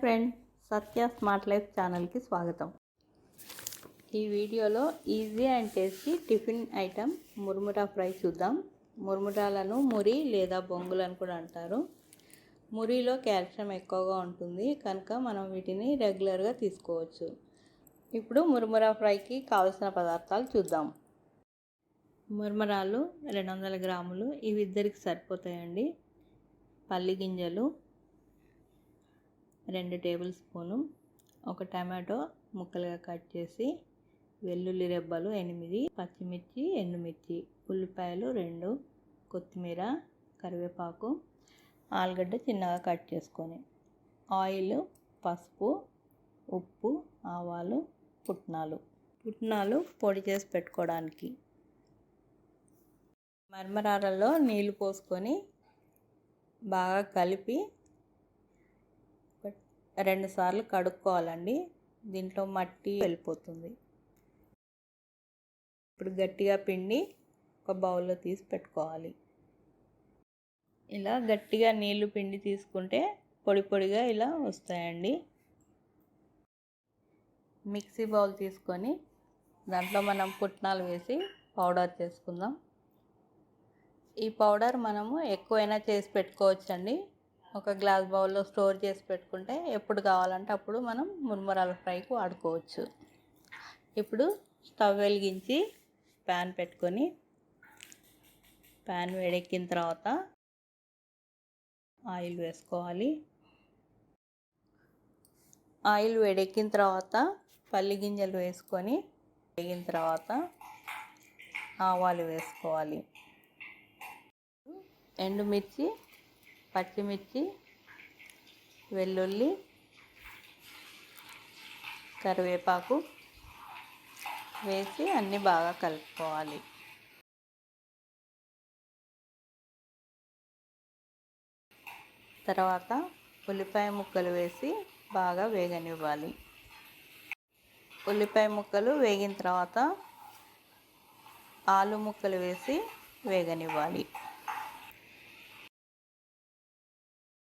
Friend, సత్య smart life ఛానల్కి స్వాగతం. ఈ వీడియోలో easy and tasty tiffin item murmura fry చూద్దాం. మురుమురాలను మురి లేదా బొంగులను కూడా అంటారు. మురిలో కాల్షియం ఎక్కువగా ఉంటుంది కనుక మనం వీటిని రెగ్యులర్గా తీసుకోవచ్చు. ఇప్పుడు మురుమురా ఫ్రైకి కావలసిన పదార్థాలు చూద్దాం. మురుమురాలు 200 గ్రాములు, ఇవి ఇద్దరికి సరిపోతాయండి. పల్లి గింజలు 2 టేబుల్ స్పూను, ఒక టమాటో ముక్కలుగా కట్ చేసి, వెల్లుల్లి రెబ్బలు 8, పచ్చిమిర్చి, ఎండుమిర్చి, ఉల్లిపాయలు 2, కొత్తిమీర, కరివేపాకు, ఆలుగడ్డ చిన్నగా కట్ చేసుకొని, ఆయిల్, పసుపు, ఉప్పు, ఆవాలు, పుట్నాలు పొడి చేసి పెట్టుకోవడానికి. మరమరాలలో నీళ్లు పోసుకొని బాగా కలిపి 2 సార్లు కడుక్కోవాలండి. దీంట్లో మట్టి వెళ్ళిపోతుంది. ఇప్పుడు గట్టిగా పిండి ఒక బౌల్లో తీసి పెట్టుకోవాలి. ఇలా గట్టిగా నీళ్లు పిండి తీసుకుంటే పొడి పొడిగా ఇలా వస్తాయండి. మిక్సీ బౌల్ తీసుకొని దాంట్లో మనం పుట్నాలు వేసి పౌడర్ చేసుకుందాం. ఈ పౌడర్ మనము ఎక్కువైనా చేసి పెట్టుకోవచ్చండి. ఒక గ్లాస్ బౌల్లో స్టోర్ చేసి పెట్టుకుంటే ఎప్పుడు కావాలంటే అప్పుడు మనం మురుమురాల ఫ్రైకి వాడుకోవచ్చు. ఇప్పుడు స్టవ్ వెలిగించి ప్యాన్ పెట్టుకొని, ప్యాన్ వేడెక్కిన తర్వాత ఆయిల్ వేసుకోవాలి. ఆయిల్ వేడెక్కిన తర్వాత పల్లి గింజలు వేసుకొని వేగిన తర్వాత ఆవాలు వేసుకోవాలి. ఎండుమిర్చి, పచ్చిమిర్చి, వెల్లుల్లి, కరివేపాకు వేసి అన్నీ బాగా కలుపుకోవాలి. తర్వాత ఉల్లిపాయ ముక్కలు వేసి బాగా వేగనివ్వాలి. ఉల్లిపాయ ముక్కలు వేగిన తర్వాత ఆలు ముక్కలు వేసి వేగనివ్వాలి.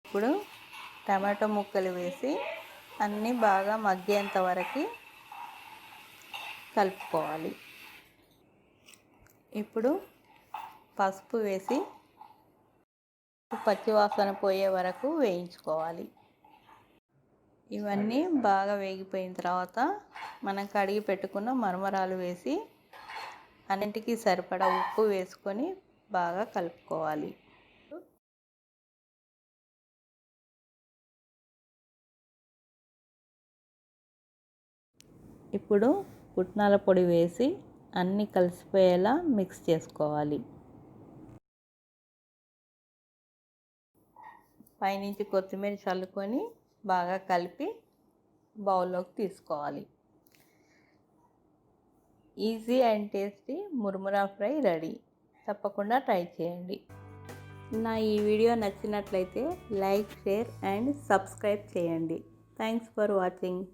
ఇప్పుడు టమాటో ముక్కలు వేసి అన్నీ బాగా మగ్గేంత వరకు కలుపుకోవాలి. ఇప్పుడు పసుపు వేసి పచ్చివాసన పోయే వరకు వేయించుకోవాలి. ఇవన్నీ బాగా వేగిపోయిన తర్వాత మనం కడిగి పెట్టుకున్న మరమరాలు వేసి అన్నింటికి సరిపడా ఉప్పు వేసుకొని బాగా కలుపుకోవాలి. ఇప్పుడు పుట్నాల పొడి వేసి అన్నీ కలిసిపోయేలా మిక్స్ చేసుకోవాలి. పైనుంచి కొత్తిమీర చల్లుకొని బాగా కలిపి బౌల్లోకి తీసుకోవాలి. Easy and tasty murmura fry ready. తప్పకుండా ట్రై చేయండి. నా ఈ వీడియో నచ్చినట్లయితే లైక్, షేర్ అండ్ సబ్స్క్రైబ్ చేయండి. Thanks for watching.